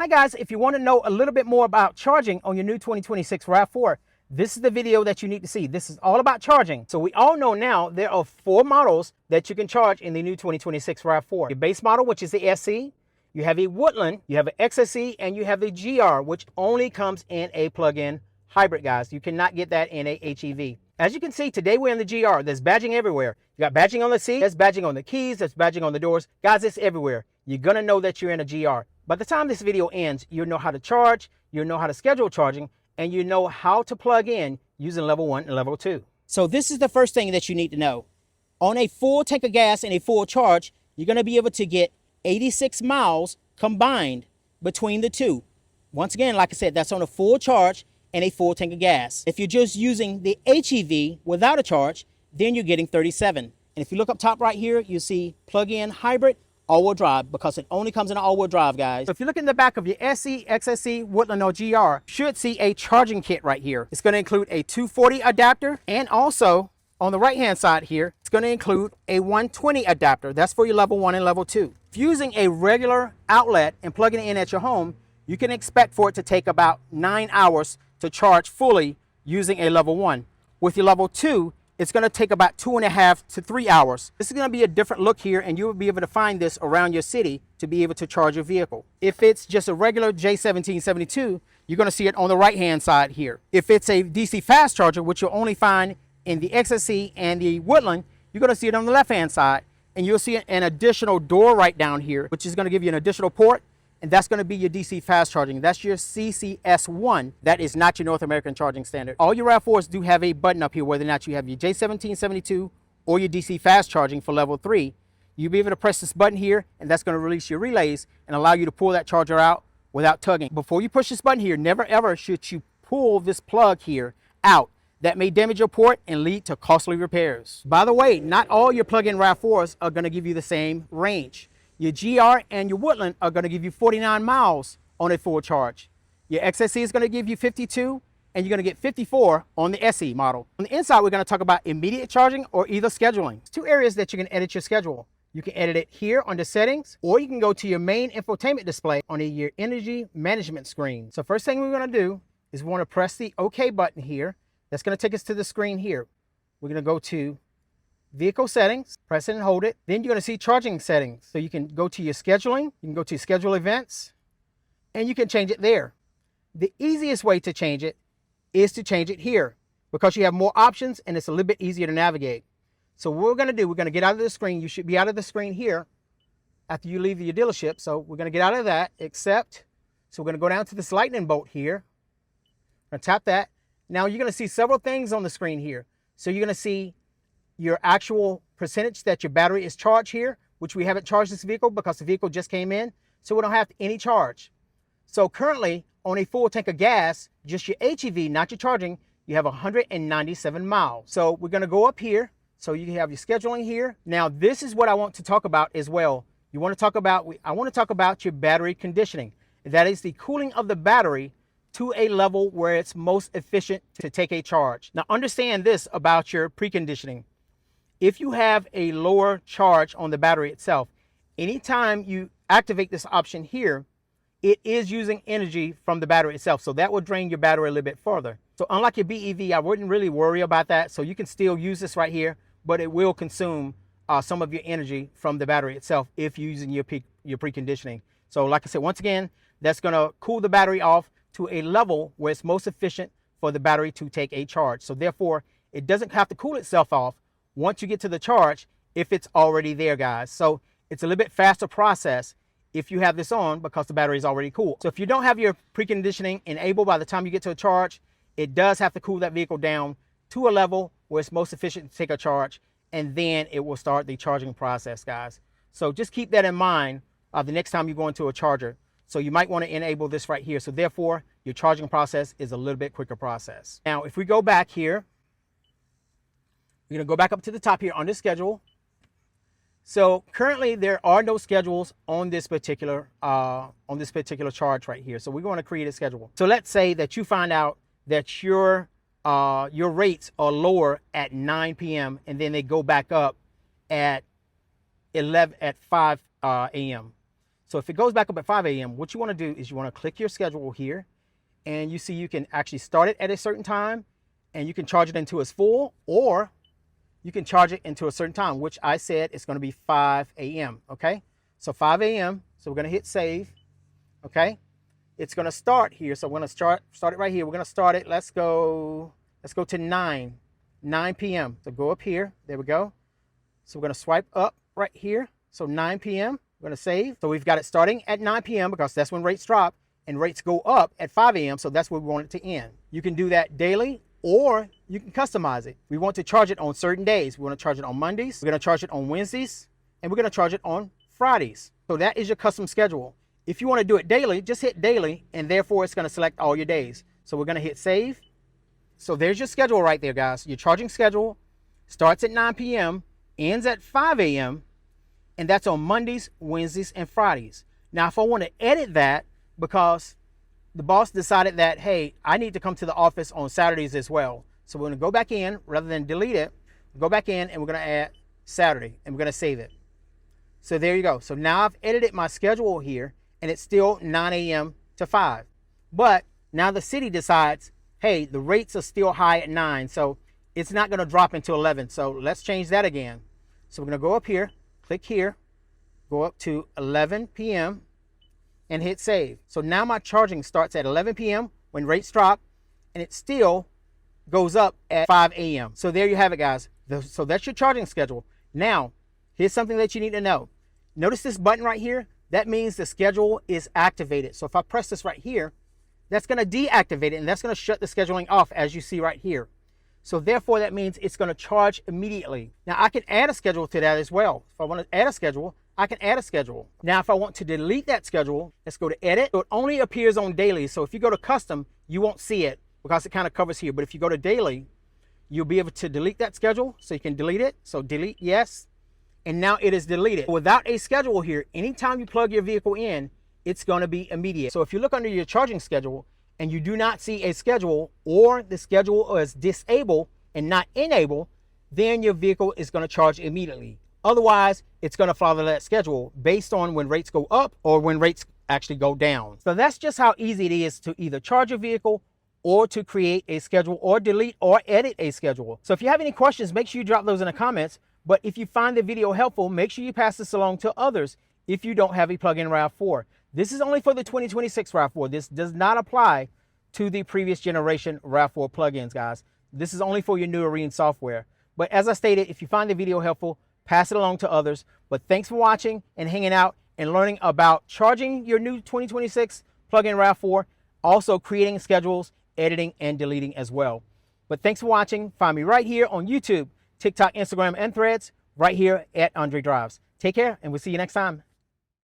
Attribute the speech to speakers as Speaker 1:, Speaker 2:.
Speaker 1: Hi guys, if you want to know a little bit more about charging on your new 2026 RAV4, this is the video that you need to see. This is all about charging. So we all know now there are 4 models that you can charge in the new 2026 RAV4. Your base model, which is the SE, you have a Woodland, you have an XSE, and you have the GR, which only comes in a plug-in hybrid, guys. You cannot get that in a HEV. As you can see, today we're in the GR. There's badging everywhere. You got badging on the seat, there's badging on the keys, there's badging on the doors. Guys, it's everywhere. You're gonna know that you're in a GR. By the time this video ends, you'll know how to charge, you'll know how to schedule charging, and you know how to plug in using level 1 and level 2. So this is the first thing that you need to know. On a full tank of gas and a full charge, you're gonna be able to get 86 miles combined between the two. Once again, like I said, that's on a full charge and a full tank of gas. If you're just using the HEV without a charge, then you're getting 37. And if you look up top right here, you see plug-in hybrid, all-wheel drive, because it only comes in an all-wheel drive, guys. So if you look in the back of your SE, XSE, Woodland, or GR, you should see a charging kit right here. It's going to include a 240 adapter, and also on the right-hand side here, it's going to include a 120 adapter. That's for your level 1 and level 2. If using a regular outlet and plugging it in at your home, you can expect for it to take about 9 hours to charge fully using a level 1. With your level 2, it's going to take about 2.5 to 3 hours. This is going to be a different look here, and you will be able to find this around your city to be able to charge your vehicle. If it's just a regular J1772, you're going to see it on the right-hand side here. If it's a DC fast charger, which you'll only find in the XSE and the Woodland, you're going to see it on the left-hand side, and you'll see an additional door right down here, which is going to give you an additional port, and that's going to be your DC fast charging. That's your CCS1. That is not your North American charging standard. All your RAV4s do have a button up here, whether or not you have your J1772 or your DC fast charging for level 3. You'll be able to press this button here, and that's going to release your relays and allow you to pull that charger out without tugging. Before you push this button here, never ever should you pull this plug here out. That may damage your port and lead to costly repairs. By the way, not all your plug-in RAV4s are going to give you the same range. Your GR and your Woodland are going to give you 49 miles on a full charge. Your XSE is going to give you 52, and you're going to get 54 on the SE model. On the inside, we're going to talk about immediate charging or either scheduling. There's 2 areas that you can edit your schedule. You can edit it here under settings, or you can go to your main infotainment display on your energy management screen. So first thing we're going to do is we want to press the OK button here. That's going to take us to the screen here. We're going to go to vehicle settings, press it and hold it. Then you're going to see charging settings. So you can go to your scheduling, you can go to schedule events, and you can change it there. The easiest way to change it is to change it here, because you have more options and it's a little bit easier to navigate. So what we're going to do, we're going to get out of the screen. You should be out of the screen here after you leave your dealership. So we're going to get out of that, except, so we're going to go down to this lightning bolt here. I'm going to tap that. Now you're going to see several things on the screen here. So you're going to see your actual percentage that your battery is charged here, which we haven't charged this vehicle because the vehicle just came in, so we don't have any charge. So currently on a full tank of gas, just your HEV, not your charging, you have 197 miles. So we're going to go up here. So you have your scheduling here. Now this is what I want to talk about as well. I want to talk about your battery conditioning. That is the cooling of the battery to a level where it's most efficient to take a charge. Now understand this about your preconditioning. If you have a lower charge on the battery itself, anytime you activate this option here, it is using energy from the battery itself. So that will drain your battery a little bit further. So unlike your BEV, I wouldn't really worry about that. So you can still use this right here, but it will consume some of your energy from the battery itself if you're using your preconditioning. So like I said, once again, that's gonna cool the battery off to a level where it's most efficient for the battery to take a charge. So therefore, it doesn't have to cool itself off once you get to the charge if it's already there, guys. So it's a little bit faster process if you have this on because the battery is already cool. So if you don't have your preconditioning enabled by the time you get to a charge, it does have to cool that vehicle down to a level where it's most efficient to take a charge, and then it will start the charging process, guys. So just keep that in mind the next time you go into a charger. So you might want to enable this right here. So therefore, your charging process is a little bit quicker process. Now, if we go back here, we're going to go back up to the top here on this schedule. So currently there are no schedules on this particular charge right here. So we're going to create a schedule. So let's say that you find out that your rates are lower at 9 p.m. and then they go back up at 5 a.m. So if it goes back up at 5 a.m., what you want to do is you want to click your schedule here, and you see you can actually start it at a certain time, and you can charge it into its full, or you can charge it into a certain time, which I said is going to be 5 a.m. Okay, so 5 a.m. So we're going to hit save. Okay, it's going to start here. So we're going to start it right here. We're going to start it. Let's go to 9 p.m. So go up here. There we go. So we're going to swipe up right here. So 9 p.m. We're going to save. So we've got it starting at 9 p.m. because that's when rates drop, and rates go up at 5 a.m. So that's where we want it to end. You can do that daily, or you can customize it. We want to charge it on certain days. We want to charge it on Mondays. We're going to charge it on Wednesdays, and we're going to charge it on Fridays. So that is your custom schedule. If you want to do it daily, just hit daily, and therefore it's going to select all your days. So we're going to hit save. So there's your schedule right there, guys. Your charging schedule starts at 9 p.m., ends at 5 a.m., and that's on Mondays, Wednesdays, and Fridays. Now, if I want to edit that because the boss decided that, hey, I need to come to the office on Saturdays as well. So we're going to go back in, rather than delete it, go back in, and we're going to add Saturday, and we're going to save it. So there you go. So now I've edited my schedule here, and it's still 9 a.m. to 5. But now the city decides, hey, the rates are still high at 9, so it's not going to drop into 11. So let's change that again. So we're going to go up here, click here, go up to 11 p.m. and hit save. So now my charging starts at 11 p.m. when rates drop, and it still goes up at 5 a.m. So there you have it, guys. So that's your charging schedule. Now, here's something that you need to know. Notice this button right here? That means the schedule is activated. So if I press this right here, that's going to deactivate it, and that's going to shut the scheduling off, as you see right here. So therefore, that means it's going to charge immediately. Now, I can add a schedule to that as well. If I want to add a schedule, I can add a schedule. Now, if I want to delete that schedule, let's go to edit. So it only appears on daily. So if you go to custom, you won't see it because it kind of covers here. But if you go to daily, you'll be able to delete that schedule. So you can delete it. So delete, yes. And now it is deleted. Without a schedule here, anytime you plug your vehicle in, it's going to be immediate. So if you look under your charging schedule and you do not see a schedule, or the schedule is disabled and not enabled, then your vehicle is going to charge immediately. Otherwise, it's going to follow that schedule based on when rates go up or when rates actually go down. So that's just how easy it is to either charge your vehicle or to create a schedule or delete or edit a schedule. So if you have any questions, make sure you drop those in the comments. But if you find the video helpful, make sure you pass this along to others if you don't have a plug-in RAV4. This is only for the 2026 RAV4. This does not apply to the previous generation RAV4 plugins, guys. This is only for your new Arena software. But as I stated, if you find the video helpful, pass it along to others. But thanks for watching and hanging out and learning about charging your new 2026 plug-in RAV4, also creating schedules, editing, and deleting as well. But thanks for watching. Find me right here on YouTube, TikTok, Instagram, and Threads, right here at Andre Drives. Take care, and we'll see you next time.